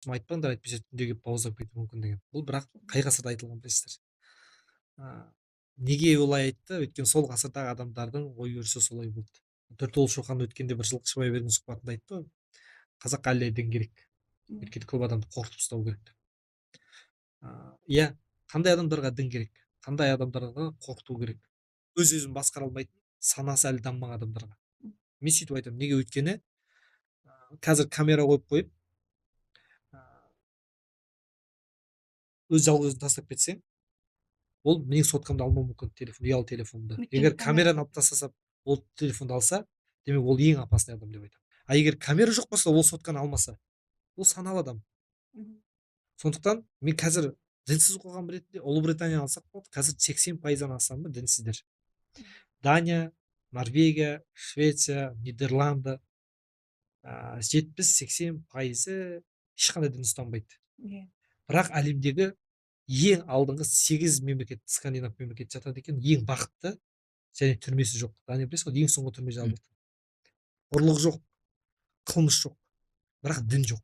айтпаңдар, әйтпесе түнде келіп бауыздап кетуі мүмкін деген. Бұл бірақ қай ғасырда айтылған білесіздер? Неге олай айтты? Өйткені сол ғасырдағы адамдардың ой өрісі солай болды. Төртуыл Шоқан өткенде бір жылқышыбай берген сұхбатында айтты ғой, қазақ әлі дін керек. Өйткені көп адамды қорқытып ұстау керек деп. Иә, қандай адамдарға дін керек? Қандай адамдарға қорқыту керек? Өз өзін басқара алмайтын, санасы әлі дамымаған адамдарға. Мен сөйтіп айтамын. Неге? Өйткені қазір камера қойып өз жалғыз өзін тастап кетсең, ол менің соткамды алмауы мүмкін, ұялы телефонымды. Егер камераны алып тастаса, ол телефонды алса, демек ол ең опасный адам деп айтамын. А егер камера жоқ болса, ол сотканы алмаса, ол саналы адам. Сондықтан мен қазір дінсіз қоғам ретінде Ұлыбританияны алсақ болады, қазір 80%-нан астамы дінсіздер. Дания, Норвегия, Швеция, Нидерланды 70-80% ешқандай дін ұстанбайды. Бірақ әлемдегі ең алдыңғы 8 мемлекет, скандинав мемлекет жатады екен, ең бақытты және түрмесі жоқ. Дания білесіз ғой, ең соңғы түрме жабылды. Ұрлық жоқ, қылмыс жоқ, бірақ дін жоқ.